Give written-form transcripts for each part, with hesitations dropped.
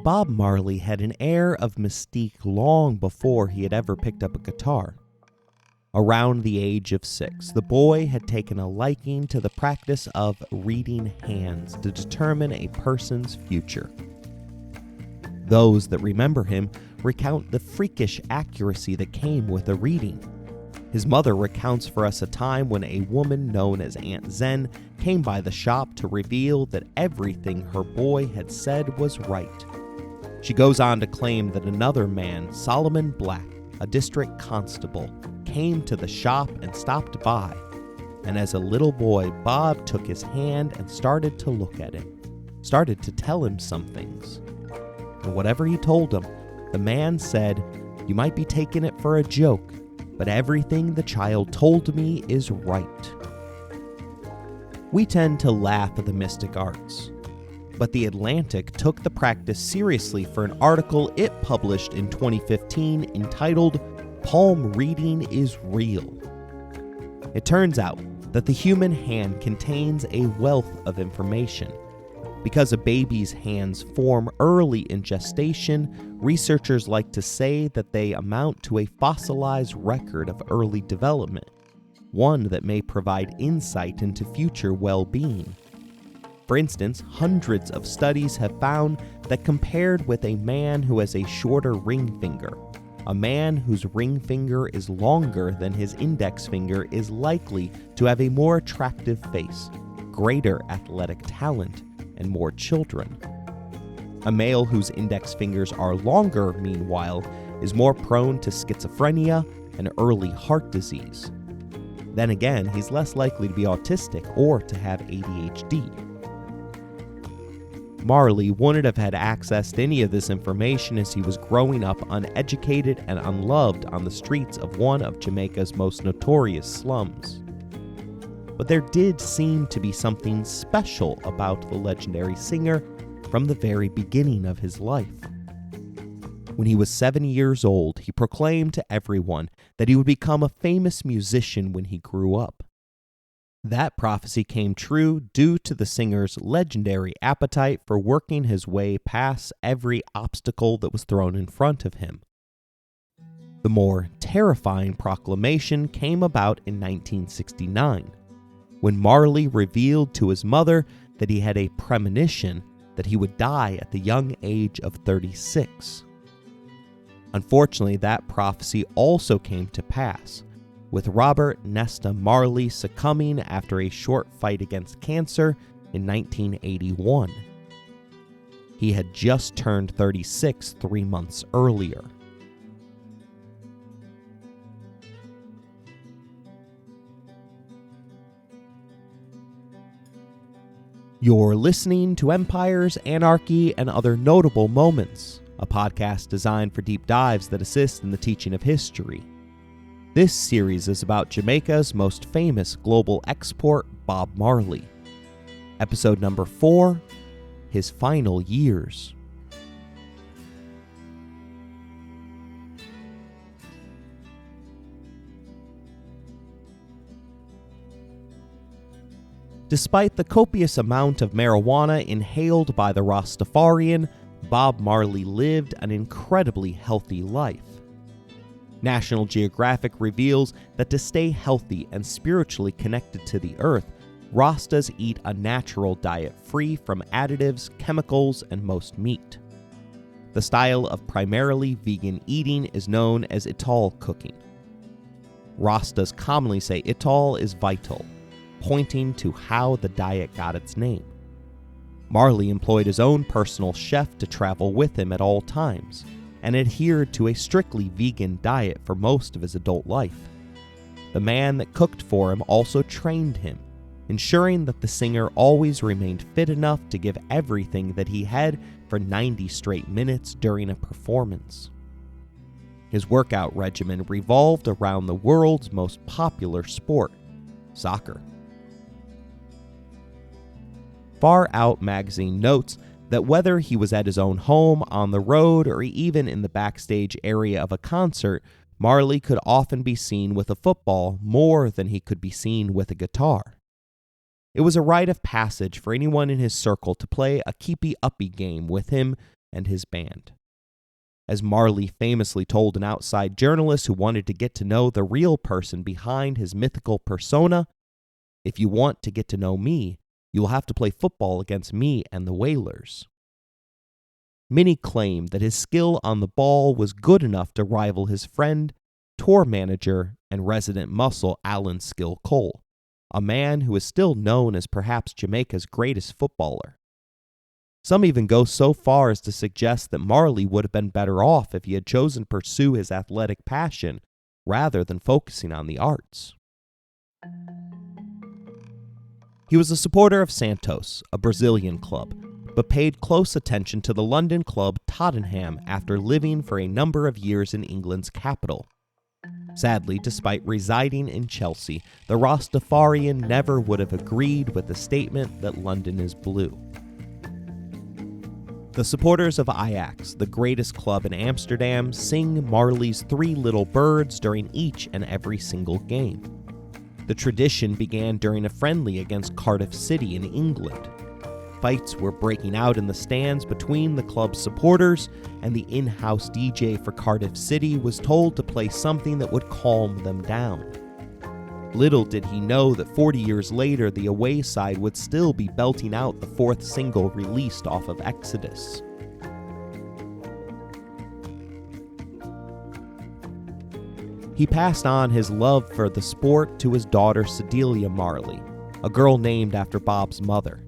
Bob Marley had an air of mystique long before he had ever picked up a guitar. Around the age of 6, the boy had taken a liking to the practice of reading hands to determine a person's future. Those that remember him recount the freakish accuracy that came with the reading. His mother recounts for us a time when a woman known as Aunt Zen came by the shop to reveal that everything her boy had said was right. She goes on to claim that another man, Solomon Black, a district constable, came to the shop and stopped by, and as a little boy, Bob took his hand and started to look at him, started to tell him some things. And whatever he told him, the man said, "You might be taking it for a joke, but everything the child told me is right." We tend to laugh at the mystic arts, but The Atlantic took the practice seriously for an article it published in 2015 entitled "Palm Reading is Real." It turns out that the human hand contains a wealth of information. Because a baby's hands form early in gestation, researchers like to say that they amount to a fossilized record of early development, one that may provide insight into future well-being. For instance, hundreds of studies have found that compared with a man who has a shorter ring finger, a man whose ring finger is longer than his index finger is likely to have a more attractive face, greater athletic talent, and more children. A male whose index fingers are longer, meanwhile, is more prone to schizophrenia and early heart disease. Then again, he's less likely to be autistic or to have ADHD. Marley wouldn't have had access to any of this information as he was growing up uneducated and unloved on the streets of one of Jamaica's most notorious slums. But there did seem to be something special about the legendary singer from the very beginning of his life. When he was 7 years old, he proclaimed to everyone that he would become a famous musician when he grew up. That prophecy came true due to the singer's legendary appetite for working his way past every obstacle that was thrown in front of him. The more terrifying proclamation came about in 1969, when Marley revealed to his mother that he had a premonition that he would die at the young age of 36. Unfortunately, that prophecy also came to pass, with Robert Nesta Marley succumbing after a short fight against cancer in 1981. He had just turned 36 3 months earlier. You're listening to Empires, Anarchy, and Other Notable Moments, a podcast designed for deep dives that assist in the teaching of history. This series is about Jamaica's most famous global export, Bob Marley. Episode number 4, His Final Years. Despite the copious amount of marijuana inhaled by the Rastafarian, Bob Marley lived an incredibly healthy life. National Geographic reveals that to stay healthy and spiritually connected to the earth, Rastas eat a natural diet free from additives, chemicals, and most meat. The style of primarily vegan eating is known as Ital cooking. Rastas commonly say Ital is vital, pointing to how the diet got its name. Marley employed his own personal chef to travel with him at all times, and adhered to a strictly vegan diet for most of his adult life. The man that cooked for him also trained him, ensuring that the singer always remained fit enough to give everything that he had for 90 straight minutes during a performance. His workout regimen revolved around the world's most popular sport, soccer. Far Out magazine notes that whether he was at his own home, on the road, or even in the backstage area of a concert, Marley could often be seen with a football more than he could be seen with a guitar. It was a rite of passage for anyone in his circle to play a keepy-uppy game with him and his band. As Marley famously told an outside journalist who wanted to get to know the real person behind his mythical persona, "If you want to get to know me, you will have to play football against me and the Wailers." Many claim that his skill on the ball was good enough to rival his friend, tour manager, and resident muscle Alan Skill Cole, a man who is still known as perhaps Jamaica's greatest footballer. Some even go so far as to suggest that Marley would have been better off if he had chosen to pursue his athletic passion rather than focusing on the arts. He was a supporter of Santos, a Brazilian club, but paid close attention to the London club Tottenham after living for a number of years in England's capital. Sadly, despite residing in Chelsea, the Rastafarian never would have agreed with the statement that London is blue. The supporters of Ajax, the greatest club in Amsterdam, sing Marley's Three Little Birds during each and every single game. The tradition began during a friendly against Cardiff City in England. Fights were breaking out in the stands between the club's supporters, and the in-house DJ for Cardiff City was told to play something that would calm them down. Little did he know that 40 years later, the away side would still be belting out the fourth single released off of Exodus. He passed on his love for the sport to his daughter Cedelia Marley, a girl named after Bob's mother.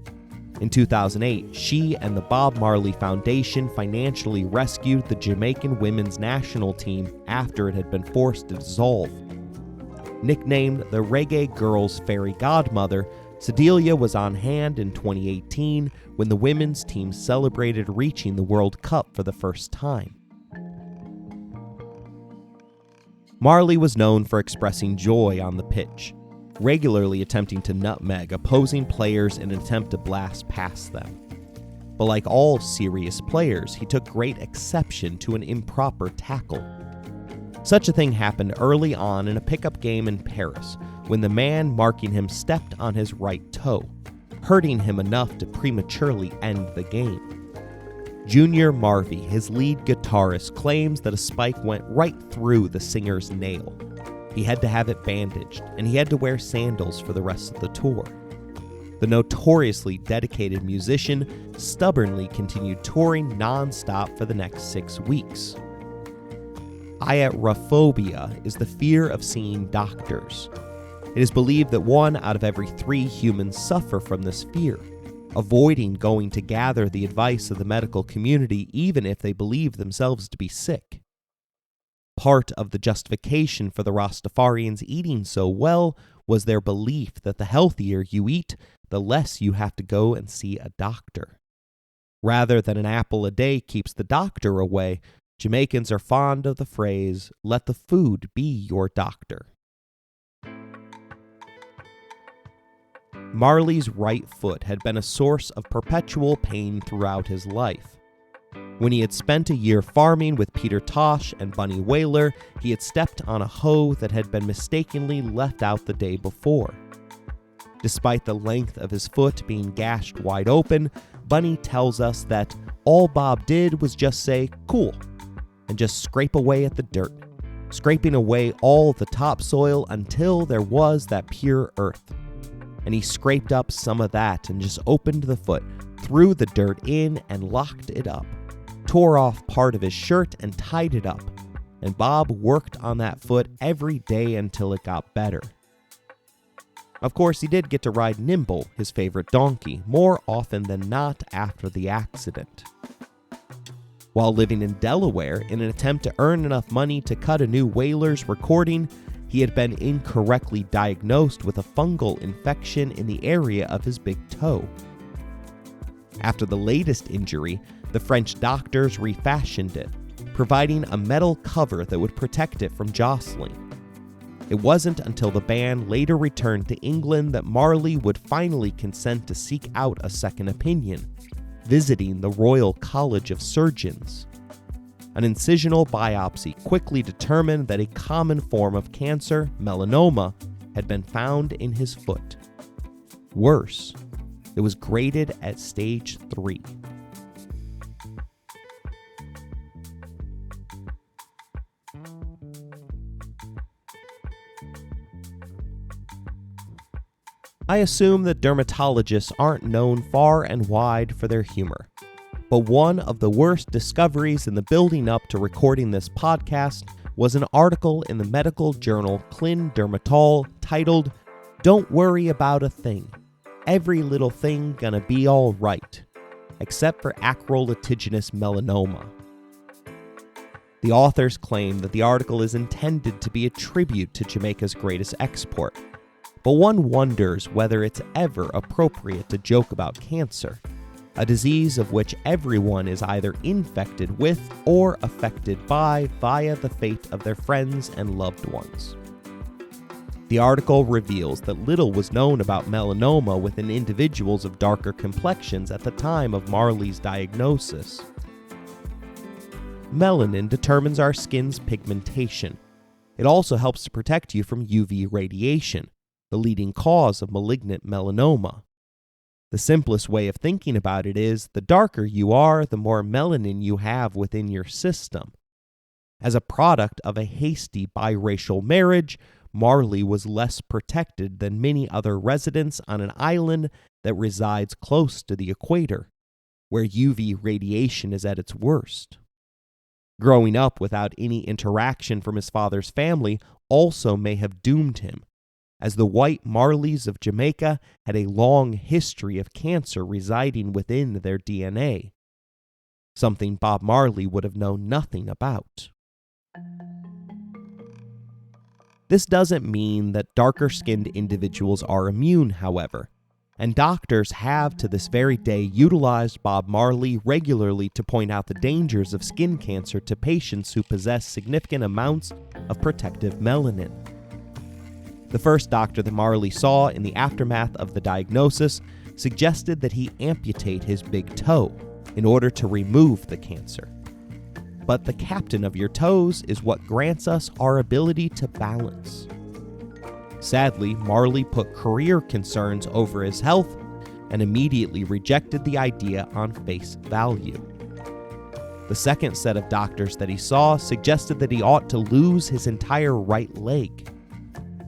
In 2008, she and the Bob Marley Foundation financially rescued the Jamaican women's national team after it had been forced to dissolve. Nicknamed the Reggae Girls' Fairy Godmother, Cedelia was on hand in 2018 when the women's team celebrated reaching the World Cup for the first time. Marley was known for expressing joy on the pitch, regularly attempting to nutmeg opposing players in an attempt to blast past them. But like all serious players, he took great exception to an improper tackle. Such a thing happened early on in a pickup game in Paris, when the man marking him stepped on his right toe, hurting him enough to prematurely end the game. Junior Marvey, his lead guitarist, claims that a spike went right through the singer's nail. He had to have it bandaged, and he had to wear sandals for the rest of the tour. The notoriously dedicated musician stubbornly continued touring non-stop for the next 6 weeks. Iatrophobia is the fear of seeing doctors. It is believed that 1 out of every 3 humans suffer from this fear, avoiding going to gather the advice of the medical community even if they believe themselves to be sick. Part of the justification for the Rastafarians eating so well was their belief that the healthier you eat, the less you have to go and see a doctor. Rather than an apple a day keeps the doctor away, Jamaicans are fond of the phrase, "let the food be your doctor." Marley's right foot had been a source of perpetual pain throughout his life. When he had spent a year farming with Peter Tosh and Bunny Wailer, he had stepped on a hoe that had been mistakenly left out the day before. Despite the length of his foot being gashed wide open, Bunny tells us that all Bob did was just say, "cool," and just scrape away at the dirt, scraping away all the topsoil until there was that pure earth. And he scraped up some of that and just opened the foot, threw the dirt in and locked it up, tore off part of his shirt and tied it up, and Bob worked on that foot every day until it got better. Of course, he did get to ride Nimble, his favorite donkey, more often than not after the accident. While living in Delaware, in an attempt to earn enough money to cut a new Wailers recording, he had been incorrectly diagnosed with a fungal infection in the area of his big toe. After the latest injury, the French doctors refashioned it, providing a metal cover that would protect it from jostling. It wasn't until the band later returned to England that Marley would finally consent to seek out a second opinion, visiting the Royal College of Surgeons. An incisional biopsy quickly determined that a common form of cancer, melanoma, had been found in his foot. Worse, it was graded at stage 3. I assume that dermatologists aren't known far and wide for their humor. But one of the worst discoveries in the building up to recording this podcast was an article in the medical journal Clin Dermatol titled, "Don't Worry About a Thing. Every Little Thing Gonna Be All Right, Except for Acrolitiginous Melanoma." The authors claim that the article is intended to be a tribute to Jamaica's greatest export, but one wonders whether it's ever appropriate to joke about cancer, a disease of which everyone is either infected with or affected by via the fate of their friends and loved ones. The article reveals that little was known about melanoma within individuals of darker complexions at the time of Marley's diagnosis. Melanin determines our skin's pigmentation. It also helps to protect you from UV radiation, the leading cause of malignant melanoma. The simplest way of thinking about it is, the darker you are, the more melanin you have within your system. As a product of a hasty biracial marriage, Marley was less protected than many other residents on an island that resides close to the equator, where UV radiation is at its worst. Growing up without any interaction from his father's family also may have doomed him, as the white Marleys of Jamaica had a long history of cancer residing within their DNA, something Bob Marley would have known nothing about. This doesn't mean that darker-skinned individuals are immune, however, and doctors have to this very day utilized Bob Marley regularly to point out the dangers of skin cancer to patients who possess significant amounts of protective melanin. The first doctor that Marley saw in the aftermath of the diagnosis suggested that he amputate his big toe in order to remove the cancer. But the captain of your toes is what grants us our ability to balance. Sadly, Marley put career concerns over his health and immediately rejected the idea on face value. The second set of doctors that he saw suggested that he ought to lose his entire right leg.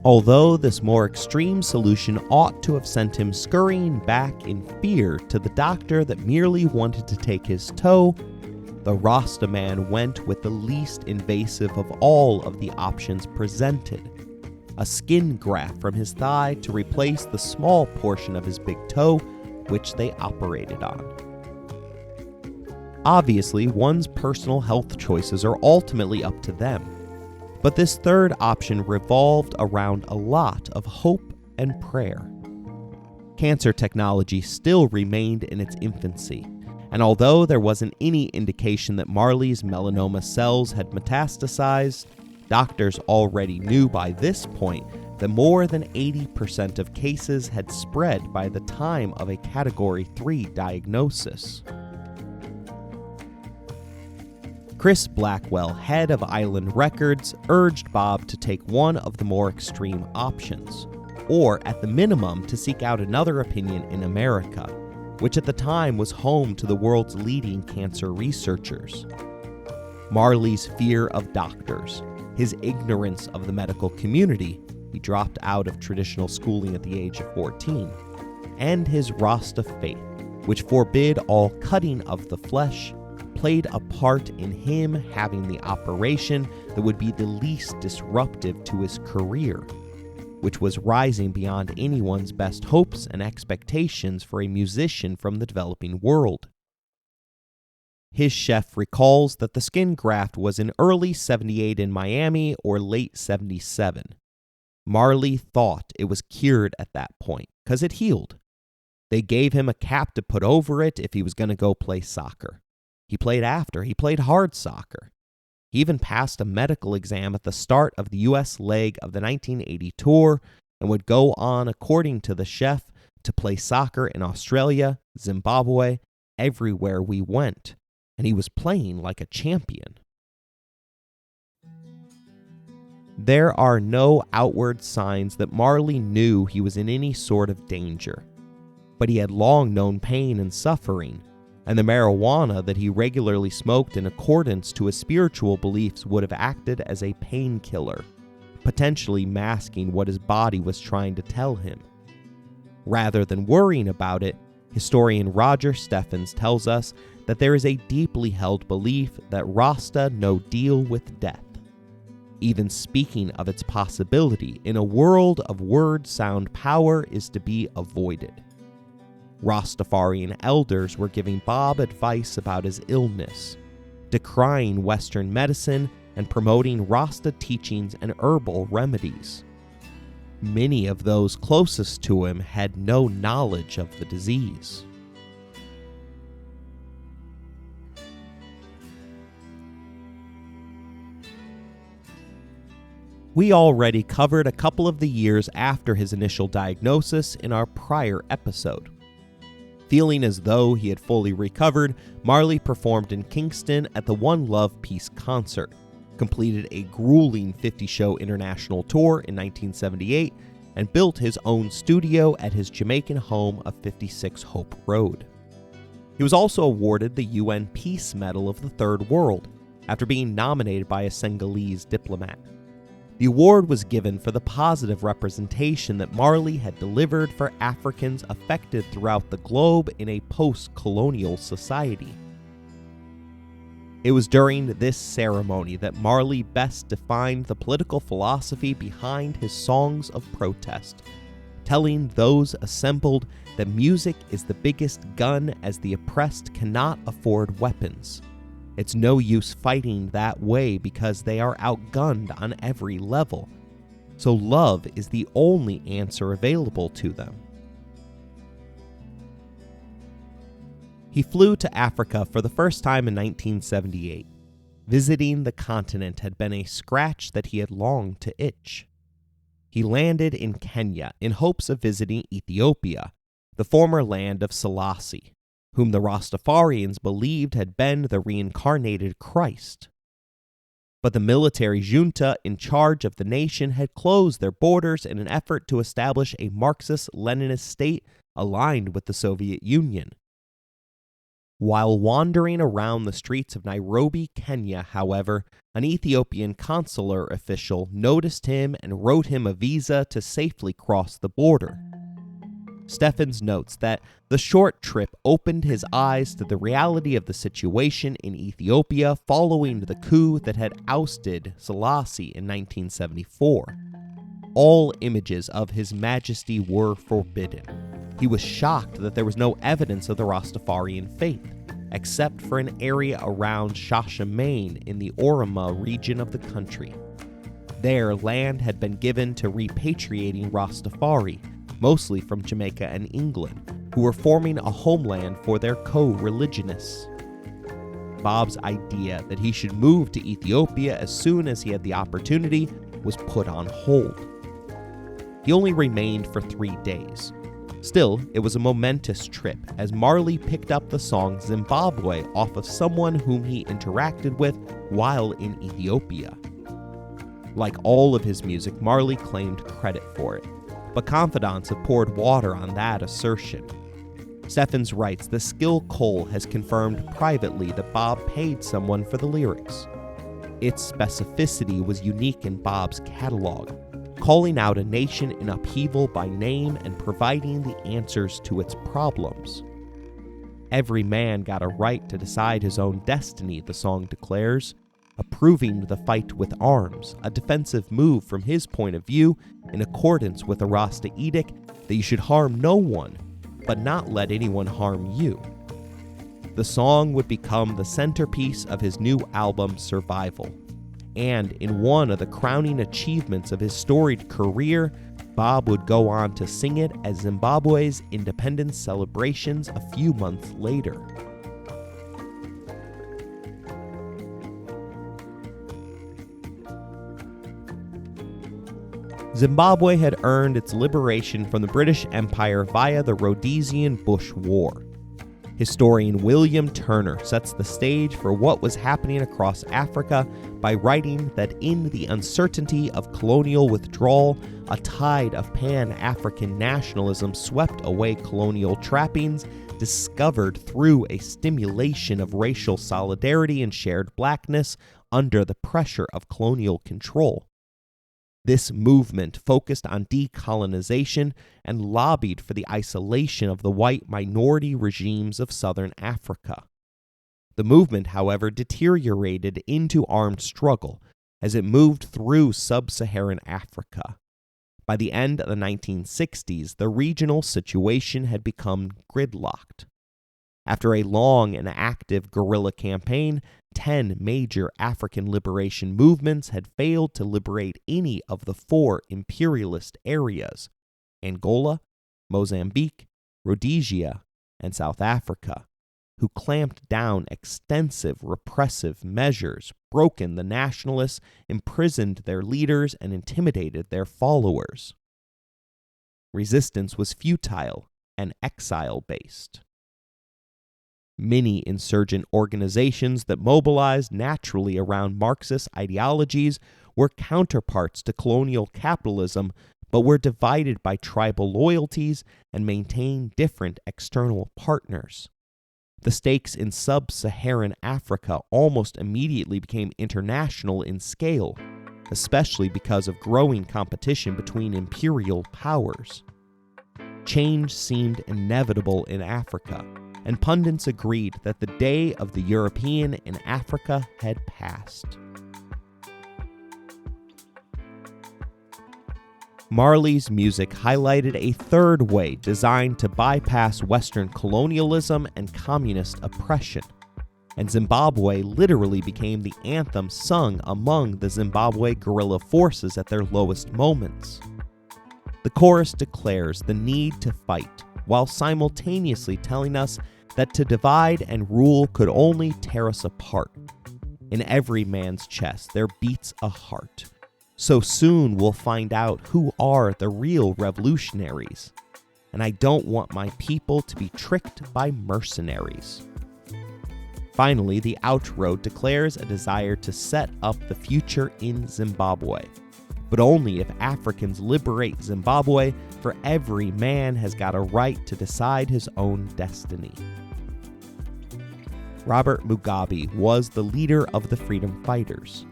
Although this more extreme solution ought to have sent him scurrying back in fear to the doctor that merely wanted to take his toe, the Rasta man went with the least invasive of all of the options presented, a skin graft from his thigh to replace the small portion of his big toe which they operated on. Obviously, one's personal health choices are ultimately up to them, but this third option revolved around a lot of hope and prayer. Cancer technology still remained in its infancy, and although there wasn't any indication that Marley's melanoma cells had metastasized, doctors already knew by this point that more than 80% of cases had spread by the time of a Category 3 diagnosis. Chris Blackwell, head of Island Records, urged Bob to take one of the more extreme options, or at the minimum to seek out another opinion in America, which at the time was home to the world's leading cancer researchers. Marley's fear of doctors, his ignorance of the medical community — he dropped out of traditional schooling at the age of 14 — and his Rasta faith, which forbid all cutting of the flesh, played a part in him having the operation that would be the least disruptive to his career, which was rising beyond anyone's best hopes and expectations for a musician from the developing world. His chef recalls that the skin graft was in early '78 in Miami or late '77. Marley thought it was cured at that point, because it healed. They gave him a cap to put over it if he was going to go play soccer. He played after. He played hard soccer. He even passed a medical exam at the start of the U.S. leg of the 1980 tour and would go on, according to the chef, to play soccer in Australia, Zimbabwe, everywhere we went. And he was playing like a champion. There are no outward signs that Marley knew he was in any sort of danger, but he had long known pain and suffering, and the marijuana that he regularly smoked in accordance to his spiritual beliefs would have acted as a painkiller, potentially masking what his body was trying to tell him. Rather than worrying about it, historian Roger Steffens tells us that there is a deeply held belief that Rasta no deal with death. Even speaking of its possibility in a world of word sound power is to be avoided. Rastafarian elders were giving Bob advice about his illness, decrying Western medicine and promoting Rasta teachings and herbal remedies. Many of those closest to him had no knowledge of the disease. We already covered a couple of the years after his initial diagnosis in our prior episode. Feeling as though he had fully recovered, Marley performed in Kingston at the One Love Peace concert, completed a grueling 50-show international tour in 1978, and built his own studio at his Jamaican home of 56 Hope Road. He was also awarded the UN Peace Medal of the Third World after being nominated by a Senegalese diplomat. The award was given for the positive representation that Marley had delivered for Africans affected throughout the globe in a post-colonial society. It was during this ceremony that Marley best defined the political philosophy behind his songs of protest, telling those assembled that music is the biggest gun as the oppressed cannot afford weapons. It's no use fighting that way because they are outgunned on every level, so love is the only answer available to them. He flew to Africa for the first time in 1978. Visiting the continent had been a scratch that he had longed to itch. He landed in Kenya in hopes of visiting Ethiopia, the former land of Selassie, whom the Rastafarians believed had been the reincarnated Christ. But the military junta in charge of the nation had closed their borders in an effort to establish a Marxist-Leninist state aligned with the Soviet Union. While wandering around the streets of Nairobi, Kenya, however, an Ethiopian consular official noticed him and wrote him a visa to safely cross the border. Steffens notes that the short trip opened his eyes to the reality of the situation in Ethiopia following the coup that had ousted Selassie in 1974. All images of His Majesty were forbidden. He was shocked that there was no evidence of the Rastafarian faith, except for an area around Shashamane in the Oroma region of the country. There, land had been given to repatriating Rastafari, mostly from Jamaica and England, who were forming a homeland for their co-religionists. Bob's idea that he should move to Ethiopia as soon as he had the opportunity was put on hold. He only remained for 3 days. Still, it was a momentous trip, as Marley picked up the song Zimbabwe off of someone whom he interacted with while in Ethiopia. Like all of his music, Marley claimed credit for it, but confidants have poured water on that assertion. Steffens writes, the Skill Cole has confirmed privately that Bob paid someone for the lyrics. Its specificity was unique in Bob's catalog, calling out a nation in upheaval by name and providing the answers to its problems. Every man got a right to decide his own destiny, the song declares, approving the fight with arms, a defensive move from his point of view in accordance with the Rasta edict that you should harm no one, but not let anyone harm you. The song would become the centerpiece of his new album, Survival. And in one of the crowning achievements of his storied career, Bob would go on to sing it at Zimbabwe's independence celebrations a few months later. Zimbabwe had earned its liberation from the British Empire via the Rhodesian Bush War. Historian William Turner sets the stage for what was happening across Africa by writing that in the uncertainty of colonial withdrawal, a tide of Pan-African nationalism swept away colonial trappings, discovered through a stimulation of racial solidarity and shared blackness under the pressure of colonial control. This movement focused on decolonization and lobbied for the isolation of the white minority regimes of southern Africa. The movement, however, deteriorated into armed struggle as it moved through sub-Saharan Africa. By the end of the 1960s, the regional situation had become gridlocked. After a long and active guerrilla campaign, 10 major African liberation movements had failed to liberate any of the 4 imperialist areas: Angola, Mozambique, Rhodesia, and South Africa, who clamped down extensive repressive measures, broken the nationalists, imprisoned their leaders, and intimidated their followers. Resistance was futile and exile-based. Many insurgent organizations that mobilized naturally around Marxist ideologies were counterparts to colonial capitalism, but were divided by tribal loyalties and maintained different external partners. The stakes in sub-Saharan Africa almost immediately became international in scale, especially because of growing competition between imperial powers. Change seemed inevitable in Africa, and pundits agreed that the day of the European in Africa had passed. Marley's music highlighted a third way designed to bypass Western colonialism and communist oppression, and Zimbabwe literally became the anthem sung among the Zimbabwe guerrilla forces at their lowest moments. The chorus declares the need to fight, while simultaneously telling us that to divide and rule could only tear us apart. In every man's chest there beats a heart. So soon we'll find out who are the real revolutionaries. And I don't want my people to be tricked by mercenaries. Finally, the outro declares a desire to set up the future in Zimbabwe. But only if Africans liberate Zimbabwe, for every man has got a right to decide his own destiny. Robert Mugabe was the leader of the freedom fighters.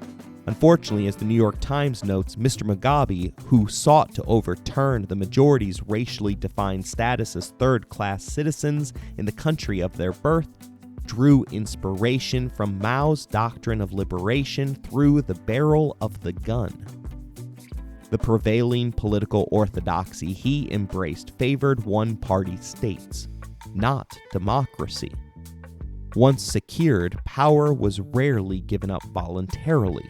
Unfortunately, as the New York Times notes, Mr. Mugabe, who sought to overturn the majority's racially defined status as third-class citizens in the country of their birth, drew inspiration from Mao's doctrine of liberation through the barrel of the gun. The prevailing political orthodoxy he embraced favored one-party states, not democracy. Once secured, power was rarely given up voluntarily.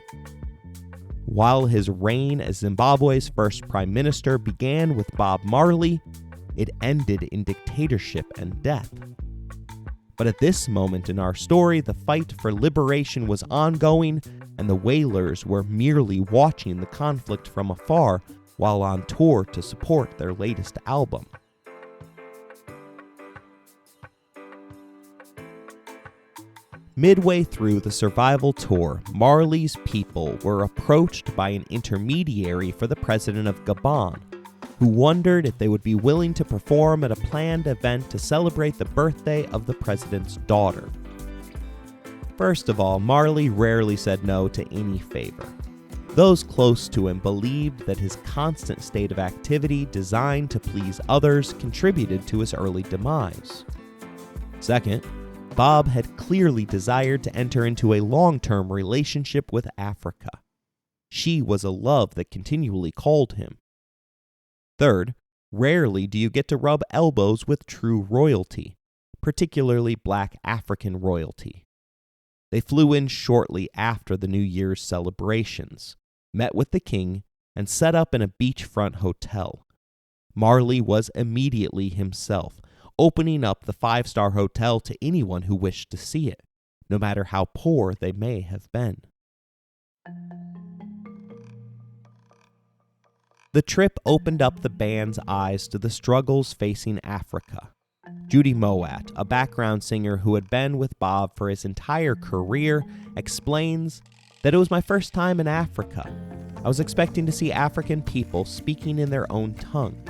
While his reign as Zimbabwe's first prime minister began with Bob Marley, it ended in dictatorship and death. But at this moment in our story, the fight for liberation was ongoing, and the Wailers were merely watching the conflict from afar while on tour to support their latest album. Midway through the survival tour, Marley's people were approached by an intermediary for the president of Gabon, who wondered if they would be willing to perform at a planned event to celebrate the birthday of the president's daughter. First of all, Marley rarely said no to any favor. Those close to him believed that his constant state of activity designed to please others contributed to his early demise. Second, Bob had clearly desired to enter into a long-term relationship with Africa. She was a love that continually called him. Third, rarely do you get to rub elbows with true royalty, particularly black African royalty. They flew in shortly after the New Year's celebrations, met with the king, and set up in a beachfront hotel. Marley was immediately himself, opening up the five-star hotel to anyone who wished to see it, no matter how poor they may have been. The trip opened up the band's eyes to the struggles facing Africa. Judy Mowatt, a background singer who had been with Bob for his entire career, explains that it was my first time in Africa. I was expecting to see African people speaking in their own tongue.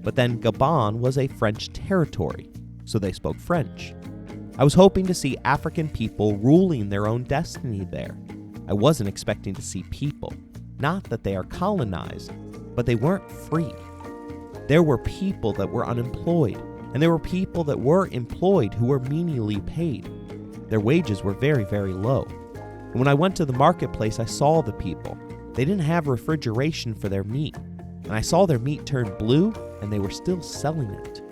But then Gabon was a French territory, so they spoke French. I was hoping to see African people ruling their own destiny there. I wasn't expecting to see people, not that they are colonized, but they weren't free. There were people that were unemployed, and there were people that were employed who were menially paid. Their wages were very, very low. And when I went to the marketplace, I saw the people. They didn't have refrigeration for their meat, and I saw their meat turn blue, and they were still selling it.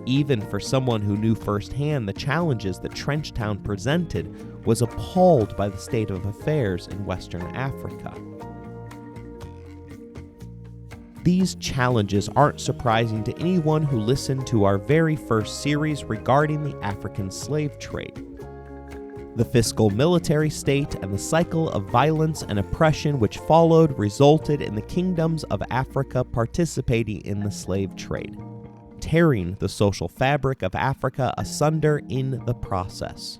Even for someone who knew firsthand the challenges that Trenchtown presented, was appalled by the state of affairs in Western Africa. These challenges aren't surprising to anyone who listened to our very first series regarding the African slave trade. The fiscal military state and the cycle of violence and oppression which followed resulted in the kingdoms of Africa participating in the slave trade, tearing the social fabric of Africa asunder in the process.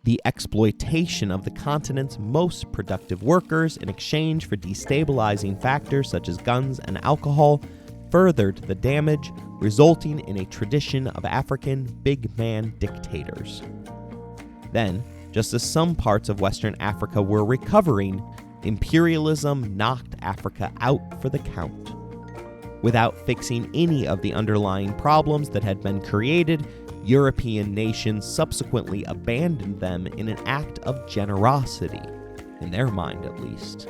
The exploitation of the continent's most productive workers in exchange for destabilizing factors such as guns and alcohol furthered the damage, resulting in a tradition of African big man dictators. Then, just as some parts of Western Africa were recovering, imperialism knocked Africa out for the count. Without fixing any of the underlying problems that had been created, European nations subsequently abandoned them in an act of generosity, in their mind at least.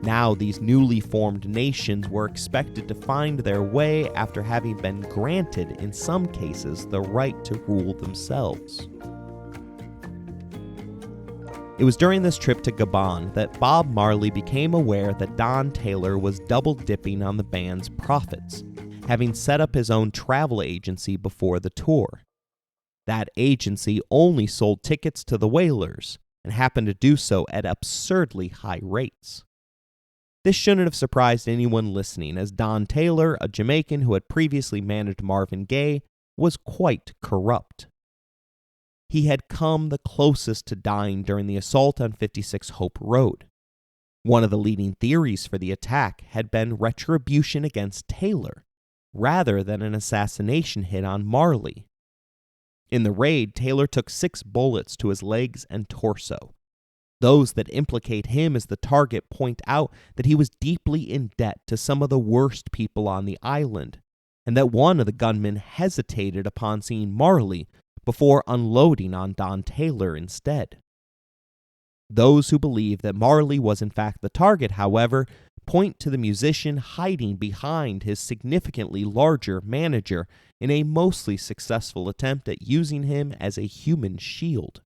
Now these newly formed nations were expected to find their way after having been granted, in some cases, the right to rule themselves. It was during this trip to Gabon that Bob Marley became aware that Don Taylor was double-dipping on the band's profits, having set up his own travel agency before the tour. That agency only sold tickets to the Wailers, and happened to do so at absurdly high rates. This shouldn't have surprised anyone listening, as Don Taylor, a Jamaican who had previously managed Marvin Gaye, was quite corrupt. He had come the closest to dying during the assault on 56 Hope Road. One of the leading theories for the attack had been retribution against Taylor, rather than an assassination hit on Marley. In the raid, Taylor took 6 bullets to his legs and torso. Those that implicate him as the target point out that he was deeply in debt to some of the worst people on the island, and that one of the gunmen hesitated upon seeing Marley before unloading on Don Taylor instead. Those who believe that Marley was in fact the target, however, point to the musician hiding behind his significantly larger manager in a mostly successful attempt at using him as a human shield.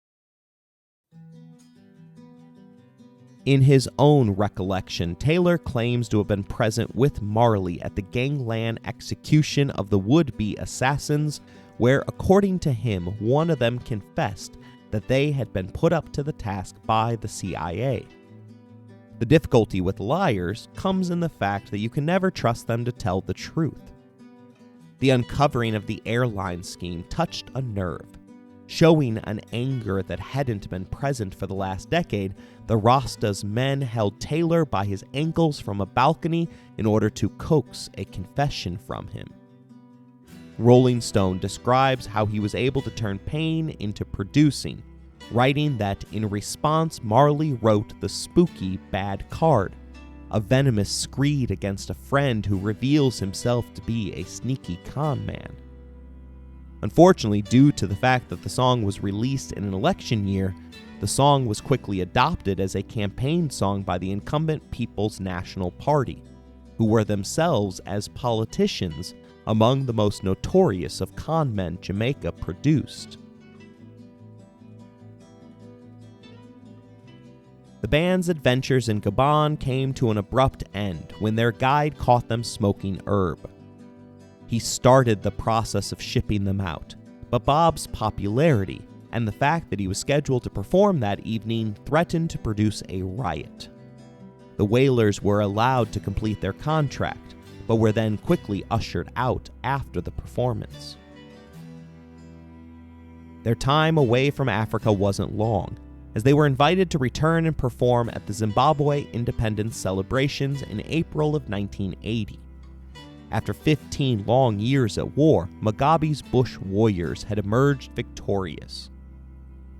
In his own recollection, Taylor claims to have been present with Marley at the gangland execution of the would-be assassins, where, according to him, one of them confessed that they had been put up to the task by the CIA. The difficulty with liars comes in the fact that you can never trust them to tell the truth. The uncovering of the airline scheme touched a nerve. Showing an anger that hadn't been present for the last decade, the Rasta's men held Taylor by his ankles from a balcony in order to coax a confession from him. Rolling Stone describes how he was able to turn pain into producing, writing that in response Marley wrote the spooky bad card, a venomous screed against a friend who reveals himself to be a sneaky con man. Unfortunately, due to the fact that the song was released in an election year, the song was quickly adopted as a campaign song by the incumbent People's National Party, who were themselves, as politicians, among the most notorious of con men Jamaica produced. The band's adventures in Gabon came to an abrupt end when their guide caught them smoking herb. He started the process of shipping them out, but Bob's popularity and the fact that he was scheduled to perform that evening threatened to produce a riot. The Wailers were allowed to complete their contract, but were then quickly ushered out after the performance. Their time away from Africa wasn't long, as they were invited to return and perform at the Zimbabwe independence celebrations in April of 1980. After 15 long years at war, Mugabe's bush warriors had emerged victorious.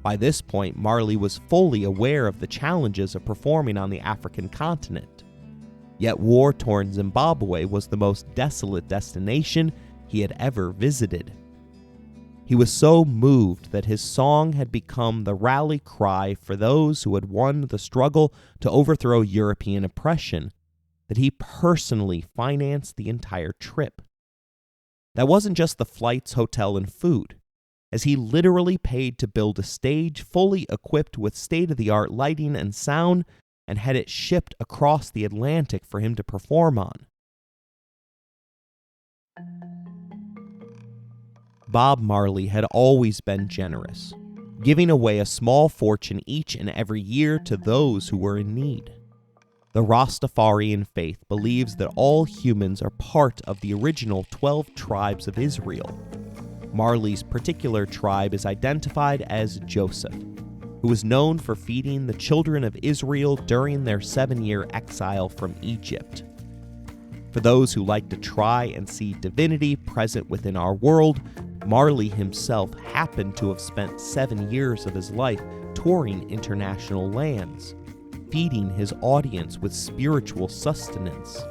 By this point, Marley was fully aware of the challenges of performing on the African continent. Yet war-torn Zimbabwe was the most desolate destination he had ever visited. He was so moved that his song had become the rally cry for those who had won the struggle to overthrow European oppression that he personally financed the entire trip. That wasn't just the flights, hotel, and food, as he literally paid to build a stage fully equipped with state-of-the-art lighting and sound and had it shipped across the Atlantic for him to perform on. Bob Marley had always been generous, giving away a small fortune each and every year to those who were in need. The Rastafarian faith believes that all humans are part of the original 12 tribes of Israel. Marley's particular tribe is identified as Joseph, who was known for feeding the children of Israel during their 7-year exile from Egypt. For those who like to try and see divinity present within our world, Marley himself happened to have spent 7 years of his life touring international lands, feeding his audience with spiritual sustenance.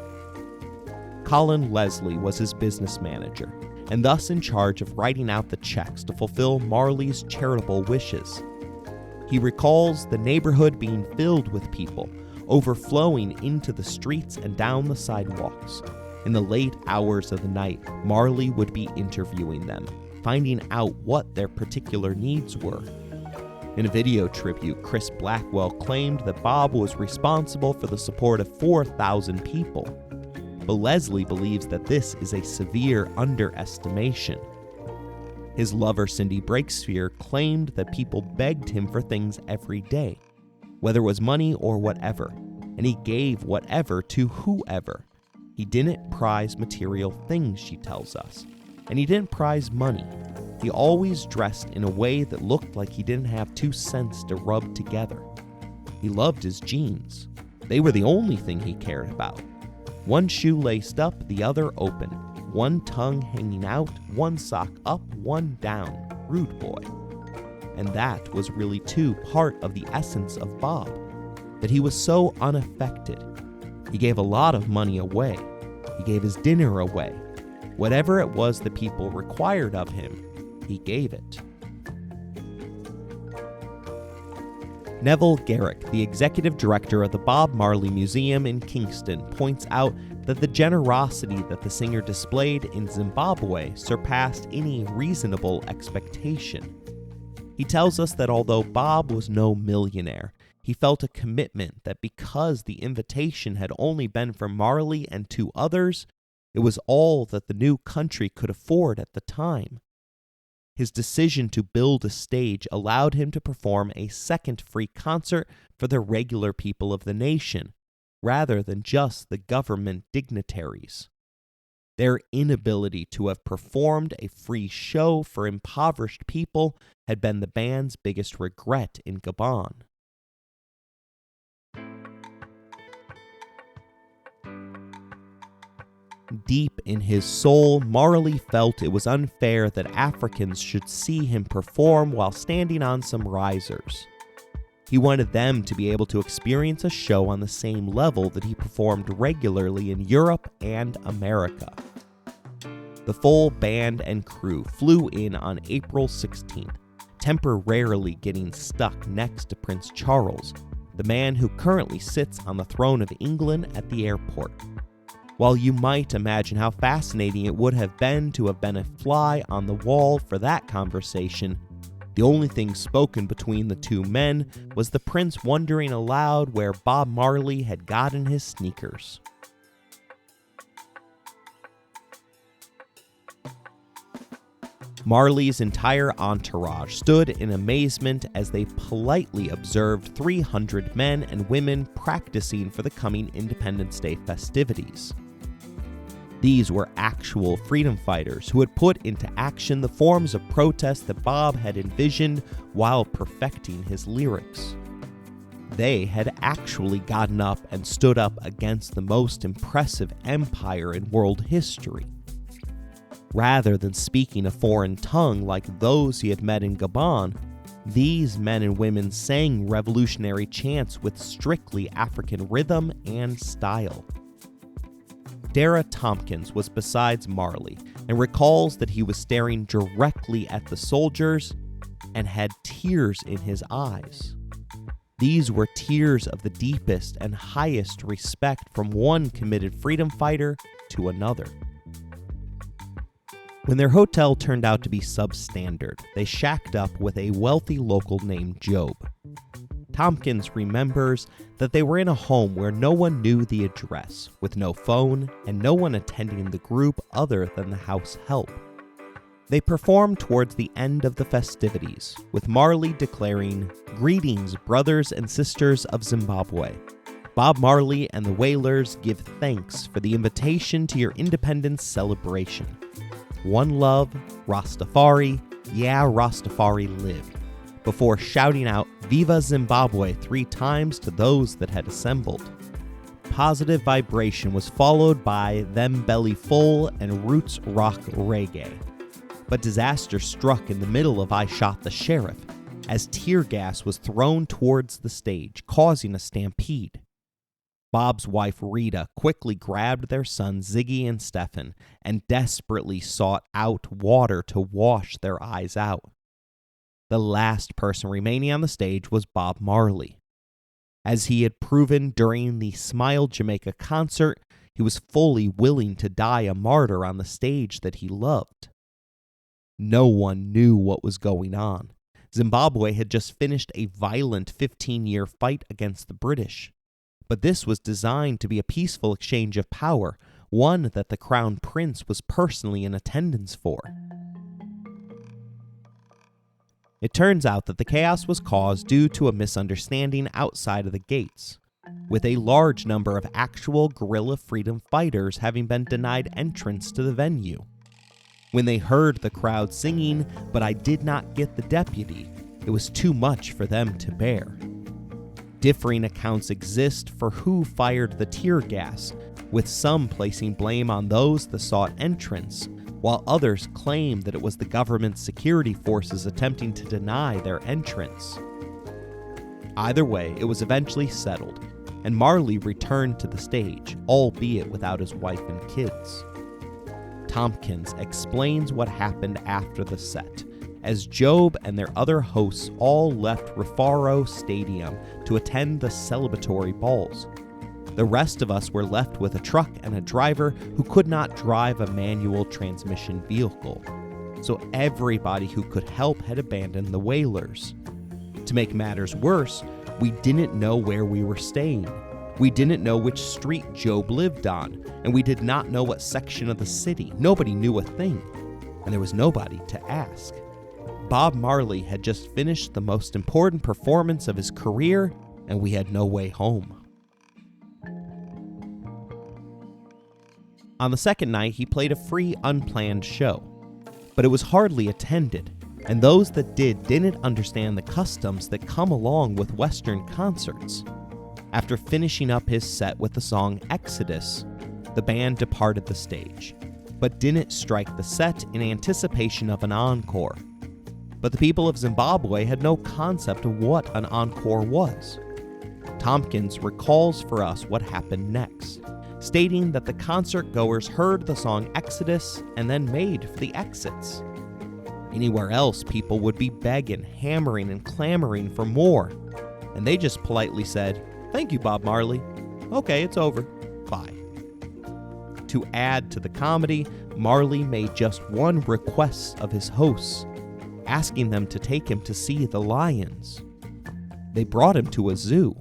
Colin Leslie was his business manager, and thus in charge of writing out the checks to fulfill Marley's charitable wishes. He recalls the neighborhood being filled with people, overflowing into the streets and down the sidewalks. In the late hours of the night, Marley would be interviewing them, finding out what their particular needs were. In a video tribute, Chris Blackwell claimed that Bob was responsible for the support of 4,000 people, but Leslie believes that this is a severe underestimation. His lover Cindy Breakspear claimed that people begged him for things every day, whether it was money or whatever, and he gave whatever to whoever. He didn't prize material things, she tells us, and he didn't prize money. He always dressed in a way that looked like he didn't have 2 cents to rub together. He loved his jeans. They were the only thing he cared about. One shoe laced up, the other open. One tongue hanging out, one sock up, one down. Rude boy. And that was really too part of the essence of Bob, that he was so unaffected. He gave a lot of money away. He gave his dinner away. Whatever it was the people required of him, he gave it. Neville Garrick, the executive director of the Bob Marley Museum in Kingston, points out that the generosity that the singer displayed in Zimbabwe surpassed any reasonable expectation. He tells us that although Bob was no millionaire, he felt a commitment that because the invitation had only been for Marley and 2 others, it was all that the new country could afford at the time. His decision to build a stage allowed him to perform a second free concert for the regular people of the nation, rather than just the government dignitaries. Their inability to have performed a free show for impoverished people had been the band's biggest regret in Gabon. Deep in his soul, Marley felt it was unfair that Africans should see him perform while standing on some risers. He wanted them to be able to experience a show on the same level that he performed regularly in Europe and America. The full band and crew flew in on April 16th, temporarily getting stuck next to Prince Charles, the man who currently sits on the throne of England at the airport. While you might imagine how fascinating it would have been to have been a fly on the wall for that conversation, the only thing spoken between the 2 men was the prince wondering aloud where Bob Marley had gotten his sneakers. Marley's entire entourage stood in amazement as they politely observed 300 men and women practicing for the coming Independence Day festivities. These were actual freedom fighters who had put into action the forms of protest that Bob had envisioned while perfecting his lyrics. They had actually gotten up and stood up against the most impressive empire in world history. Rather than speaking a foreign tongue like those he had met in Gabon, These men and women sang revolutionary chants with strictly African rhythm and style. Dara Tompkins was beside Marley and recalls that he was staring directly at the soldiers and had tears in his eyes. These were tears of the deepest and highest respect from one committed freedom fighter to another. When their hotel turned out to be substandard, they shacked up with a wealthy local named Job. Tompkins remembers that they were in a home where no one knew the address, with no phone and no one attending the group other than the house help. They performed towards the end of the festivities, with Marley declaring, "Greetings, brothers and sisters of Zimbabwe. Bob Marley and the Wailers give thanks for the invitation to your independence celebration. One love, Rastafari, yeah, Rastafari lived," before shouting out "Viva Zimbabwe" 3 times to those that had assembled. Positive vibration was followed by Them Belly Full and roots rock reggae. But disaster struck in the middle of I Shot the Sheriff, as tear gas was thrown towards the stage, causing a stampede. Bob's wife Rita quickly grabbed their sons Ziggy and Stefan and desperately sought out water to wash their eyes out. The last person remaining on the stage was Bob Marley. As he had proven during the Smile Jamaica concert, he was fully willing to die a martyr on the stage that he loved. No one knew what was going on. Zimbabwe had just finished a violent 15-year fight against the British. But this was designed to be a peaceful exchange of power, one that the Crown Prince was personally in attendance for. It turns out that the chaos was caused due to a misunderstanding outside of the gates, with a large number of actual guerrilla freedom fighters having been denied entrance to the venue. When they heard the crowd singing, "But I did not get the deputy," it was too much for them to bear. Differing accounts exist for who fired the tear gas, with some placing blame on those that sought entrance, while others claim that it was the government's security forces attempting to deny their entrance. Either way, it was eventually settled, and Marley returned to the stage, albeit without his wife and kids. Tompkins explains what happened after the set, as Job and their other hosts all left Rufaro Stadium to attend the celebratory balls. The rest of us were left with a truck and a driver who could not drive a manual transmission vehicle, so everybody who could help had abandoned the Wailers. To make matters worse, we didn't know where we were staying. We didn't know which street Job lived on, and we did not know what section of the city. Nobody knew a thing, and there was nobody to ask. Bob Marley had just finished the most important performance of his career, and we had no way home. On the second night, he played a free, unplanned show, but it was hardly attended, and those that didn't understand the customs that come along with Western concerts. After finishing up his set with the song Exodus, the band departed the stage, but didn't strike the set in anticipation of an encore. But the people of Zimbabwe had no concept of what an encore was. Tompkins recalls for us what happened next, stating that the concert goers heard the song Exodus and then made for the exits. Anywhere else, people would be begging, hammering, and clamoring for more, and they just politely said, "Thank you, Bob Marley. Okay, it's over. Bye." To add to the comedy, Marley made just one request of his hosts, asking them to take him to see the lions. They brought him to a zoo.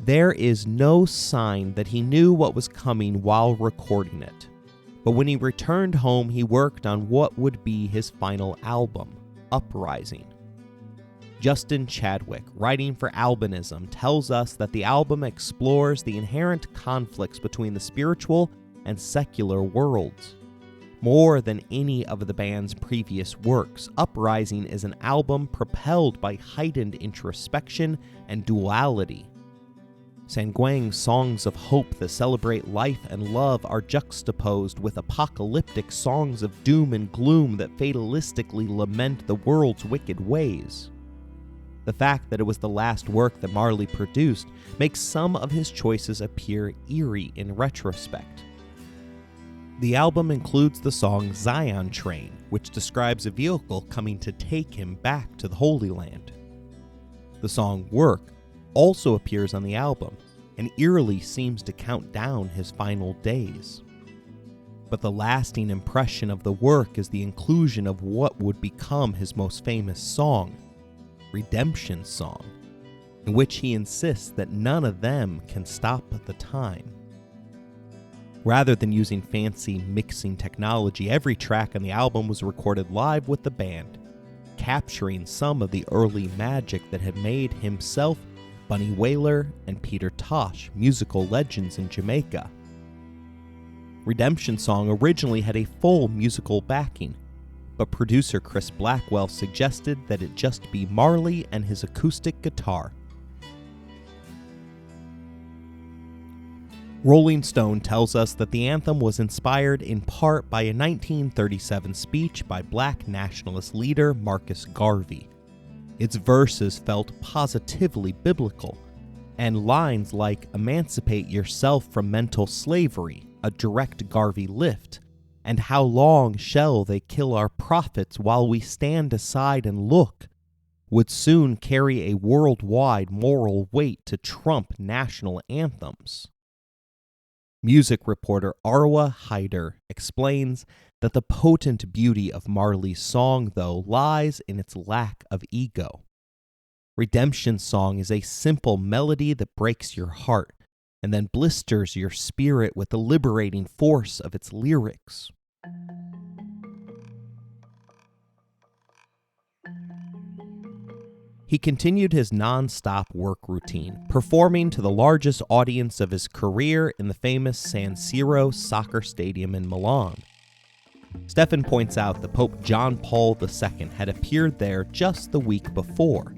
There is no sign that he knew what was coming while recording it, but when he returned home, he worked on what would be his final album, Uprising. Justin Chadwick, writing for Albinism, tells us that the album explores the inherent conflicts between the spiritual and secular worlds. More than any of the band's previous works, Uprising is an album propelled by heightened introspection and duality. Sanguine's songs of hope that celebrate life and love are juxtaposed with apocalyptic songs of doom and gloom that fatalistically lament the world's wicked ways. The fact that it was the last work that Marley produced makes some of his choices appear eerie in retrospect. The album includes the song Zion Train, which describes a vehicle coming to take him back to the Holy Land. The song Work also appears on the album and eerily seems to count down his final days. But the lasting impression of the work is the inclusion of what would become his most famous song, Redemption Song, in which he insists that none of them can stop the time. Rather than using fancy mixing technology, every track on the album was recorded live with the band, capturing some of the early magic that had made himself, Bunny Wailer, and Peter Tosh musical legends in Jamaica. Redemption Song originally had a full musical backing, but producer Chris Blackwell suggested that it just be Marley and his acoustic guitar. Rolling Stone tells us that the anthem was inspired in part by a 1937 speech by Black nationalist leader Marcus Garvey. Its verses felt positively biblical, and lines like "Emancipate yourself from mental slavery," a direct Garvey lift, and "How long shall they kill our prophets while we stand aside and look," would soon carry a worldwide moral weight to trump national anthems. Music reporter Arwa Hyder explains that the potent beauty of Marley's song, though, lies in its lack of ego. Redemption Song is a simple melody that breaks your heart and then blisters your spirit with the liberating force of its lyrics. He continued his non-stop work routine, performing to the largest audience of his career in the famous San Siro soccer stadium in Milan. Stephan points out that Pope John Paul II had appeared there just the week before,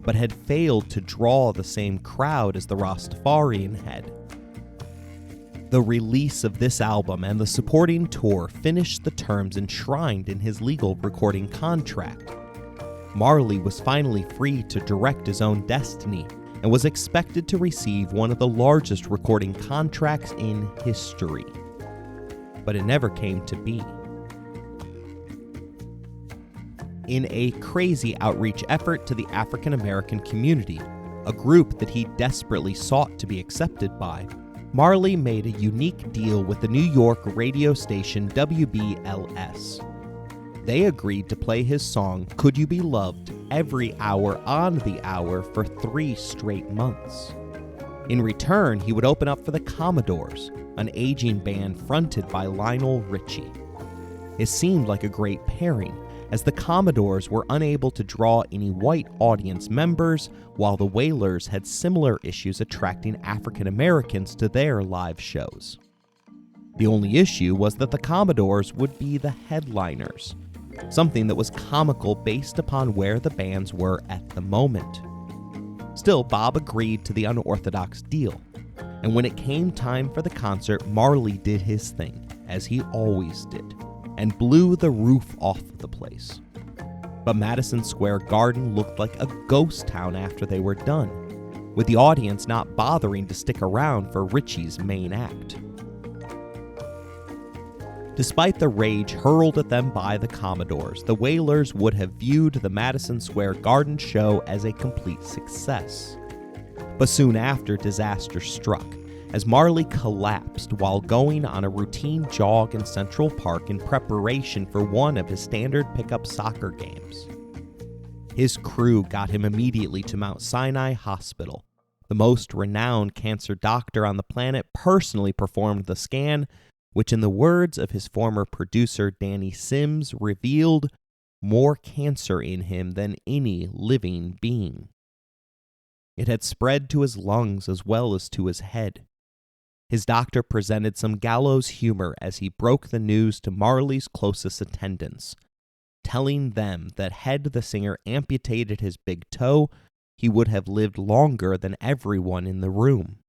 but had failed to draw the same crowd as the Rastafarian had. The release of this album and the supporting tour finished the terms enshrined in his legal recording contract. Marley was finally free to direct his own destiny and was expected to receive one of the largest recording contracts in history. But it never came to be. In a crazy outreach effort to the African American community, a group that he desperately sought to be accepted by, Marley made a unique deal with the New York radio station WBLS. They agreed to play his song, Could You Be Loved, every hour on the hour for 3 straight months. In return, he would open up for the Commodores, an aging band fronted by Lionel Richie. It seemed like a great pairing, as the Commodores were unable to draw any white audience members, while the Wailers had similar issues attracting African Americans to their live shows. The only issue was that the Commodores would be the headliners, something that was comical based upon where the bands were at the moment. Still, Bob agreed to the unorthodox deal, and when it came time for the concert, Marley did his thing, as he always did, and blew the roof off the place. But Madison Square Garden looked like a ghost town after they were done, with the audience not bothering to stick around for Richie's main act. Despite the rage hurled at them by the Commodores, the Wailers would have viewed the Madison Square Garden show as a complete success. But soon after, disaster struck, as Marley collapsed while going on a routine jog in Central Park in preparation for one of his standard pickup soccer games. His crew got him immediately to Mount Sinai Hospital. The most renowned cancer doctor on the planet personally performed the scan, which, in the words of his former producer Danny Sims, revealed more cancer in him than any living being. It had spread to his lungs as well as to his head. His doctor presented some gallows humor as he broke the news to Marley's closest attendants, telling them that had the singer amputated his big toe, he would have lived longer than everyone in the room.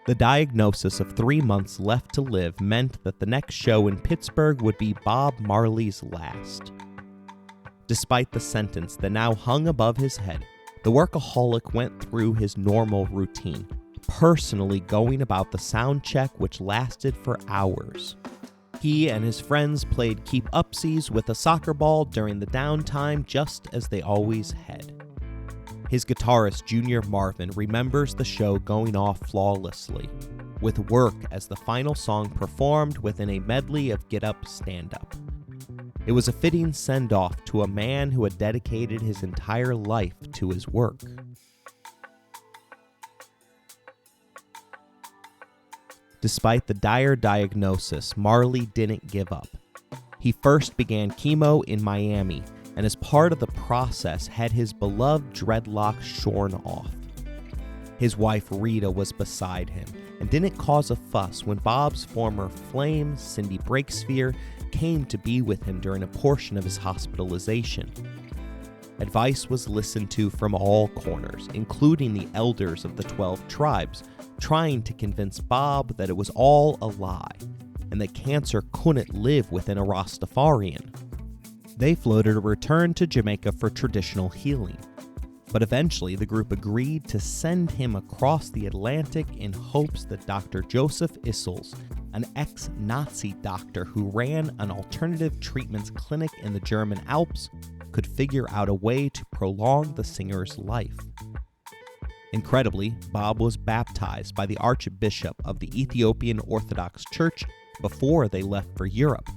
The diagnosis of 3 months left to live meant that the next show in Pittsburgh would be Bob Marley's last. Despite the sentence that now hung above his head, the workaholic went through his normal routine, personally going about the sound check, which lasted for hours. He and his friends played keep-upsies with a soccer ball during the downtime, just as they always had. His guitarist Junior Marvin remembers the show going off flawlessly, with Work as the final song performed within a medley of Get Up, Stand Up. It was a fitting send-off to a man who had dedicated his entire life to his work. Despite the dire diagnosis, Marley didn't give up. He first began chemo in Miami, and as part of the process had his beloved dreadlocks shorn off. His wife Rita was beside him, and didn't cause a fuss when Bob's former flame, Cindy Breakspear, came to be with him during a portion of his hospitalization. Advice was listened to from all corners, including the elders of the 12 tribes, trying to convince Bob that it was all a lie, and that cancer couldn't live within a Rastafarian. They floated a return to Jamaica for traditional healing, but eventually the group agreed to send him across the Atlantic in hopes that Dr. Joseph Issels, an ex-Nazi doctor who ran an alternative treatments clinic in the German Alps, could figure out a way to prolong the singer's life. Incredibly, Bob was baptized by the Archbishop of the Ethiopian Orthodox Church before they left for Europe,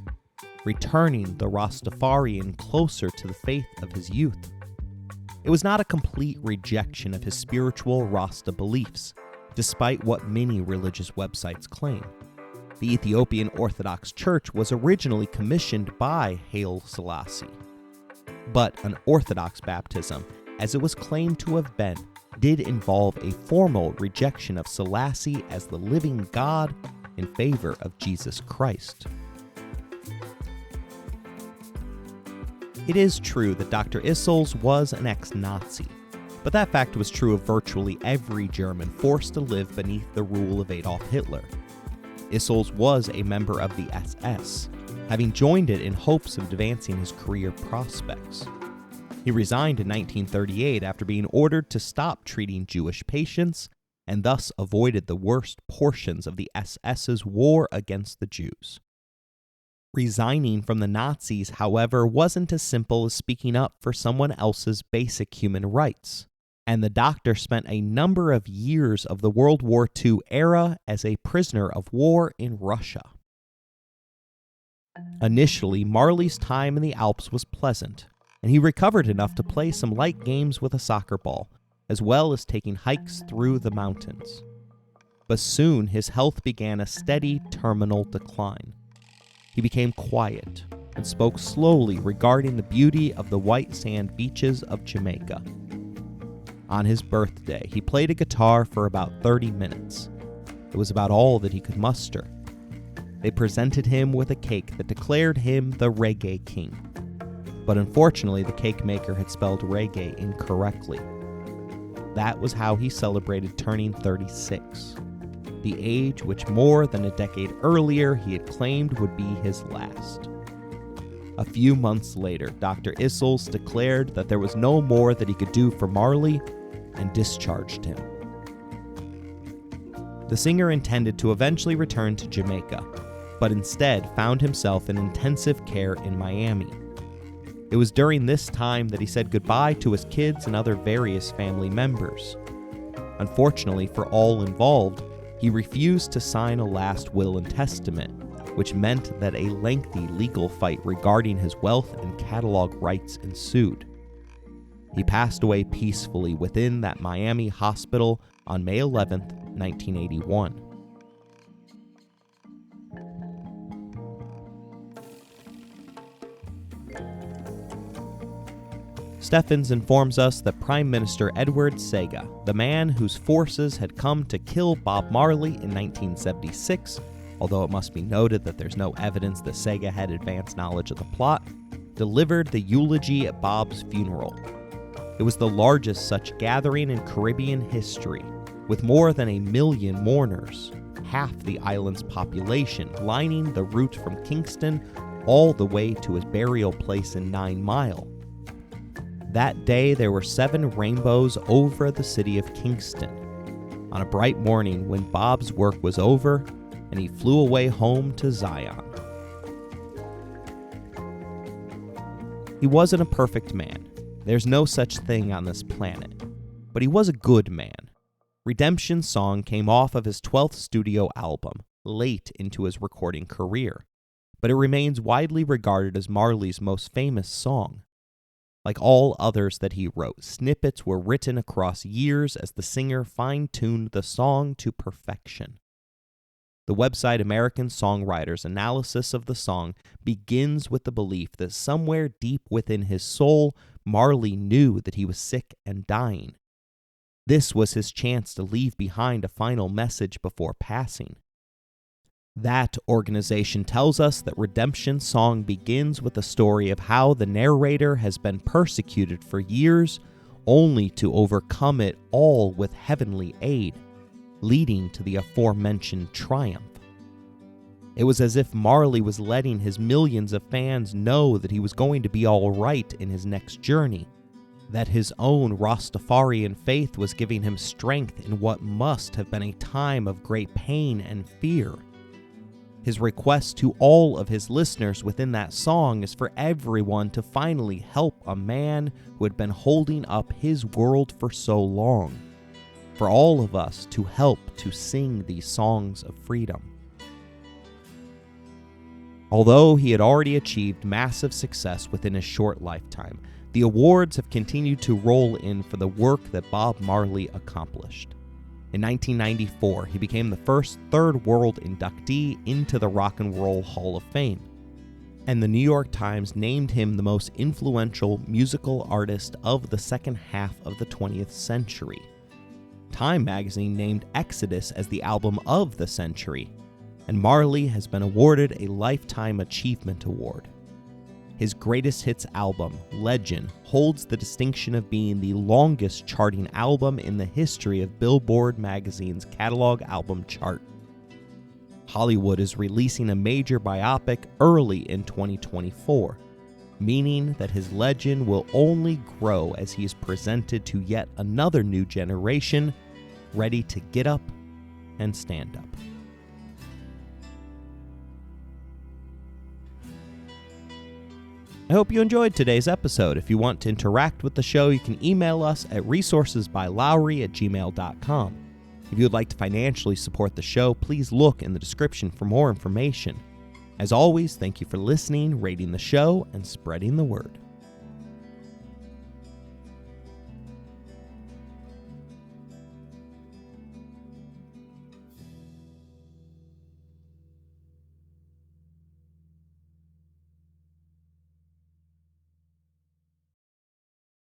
returning the Rastafarian closer to the faith of his youth. It was not a complete rejection of his spiritual Rasta beliefs, despite what many religious websites claim. The Ethiopian Orthodox Church was originally commissioned by Haile Selassie. But an Orthodox baptism, as it was claimed to have been, did involve a formal rejection of Selassie as the living God in favor of Jesus Christ. It is true that Dr. Issels was an ex-Nazi, but that fact was true of virtually every German forced to live beneath the rule of Adolf Hitler. Issels was a member of the SS, having joined it in hopes of advancing his career prospects. He resigned in 1938 after being ordered to stop treating Jewish patients, and thus avoided the worst portions of the SS's war against the Jews. Resigning from the Nazis, however, wasn't as simple as speaking up for someone else's basic human rights, and the doctor spent a number of years of the World War II era as a prisoner of war in Russia. Initially, Marley's time in the Alps was pleasant, and he recovered enough to play some light games with a soccer ball, as well as taking hikes through the mountains. But soon his health began a steady terminal decline. He became quiet and spoke slowly regarding the beauty of the white sand beaches of Jamaica. On his birthday, he played a guitar for about 30 minutes. It was about all that he could muster. They presented him with a cake that declared him the reggae king. But unfortunately, the cake maker had spelled reggae incorrectly. That was how he celebrated turning 36. The age which more than a decade earlier he had claimed would be his last. A few months later, Dr. Issels declared that there was no more that he could do for Marley and discharged him. The singer intended to eventually return to Jamaica, but instead found himself in intensive care in Miami. It was during this time that he said goodbye to his kids and other various family members. Unfortunately for all involved, he refused to sign a last will and testament, which meant that a lengthy legal fight regarding his wealth and catalog rights ensued. He passed away peacefully within that Miami hospital on May 11, 1981. Steffens informs us that Prime Minister Edward Sega, the man whose forces had come to kill Bob Marley in 1976, although it must be noted that there's no evidence that Sega had advanced knowledge of the plot, delivered the eulogy at Bob's funeral. It was the largest such gathering in Caribbean history, with more than 1 million mourners, half the island's population, lining the route from Kingston all the way to his burial place in 9 Mile. That day, there were 7 rainbows over the city of Kingston. On a bright morning when Bob's work was over and he flew away home to Zion. He wasn't a perfect man. There's no such thing on this planet. But he was a good man. Redemption Song came off of his 12th studio album, late into his recording career, but it remains widely regarded as Marley's most famous song. Like all others that he wrote, snippets were written across years as the singer fine-tuned the song to perfection. The website American Songwriter's analysis of the song begins with the belief that somewhere deep within his soul, Marley knew that he was sick and dying. This was his chance to leave behind a final message before passing. That organization tells us that Redemption Song begins with a story of how the narrator has been persecuted for years, only to overcome it all with heavenly aid, leading to the aforementioned triumph. It was as if Marley was letting his millions of fans know that he was going to be all right in his next journey, that his own Rastafarian faith was giving him strength in what must have been a time of great pain and fear. His request to all of his listeners within that song is for everyone to finally help a man who had been holding up his world for so long, for all of us to help to sing these songs of freedom. Although he had already achieved massive success within his short lifetime, the awards have continued to roll in for the work that Bob Marley accomplished. In 1994, he became the first Third World inductee into the Rock and Roll Hall of Fame, and the New York Times named him the most influential musical artist of the second half of the 20th century. Time magazine named Exodus as the album of the century, and Marley has been awarded a Lifetime Achievement Award. His greatest hits album, Legend, holds the distinction of being the longest charting album in the history of Billboard magazine's catalog album chart. Hollywood is releasing a major biopic early in 2024, meaning that his legend will only grow as he is presented to yet another new generation ready to get up and stand up. I hope you enjoyed today's episode. If you want to interact with the show, you can email us at resourcesbylowry@gmail.com. If you would like to financially support the show, please look in the description for more information. As always, thank you for listening, rating the show, and spreading the word.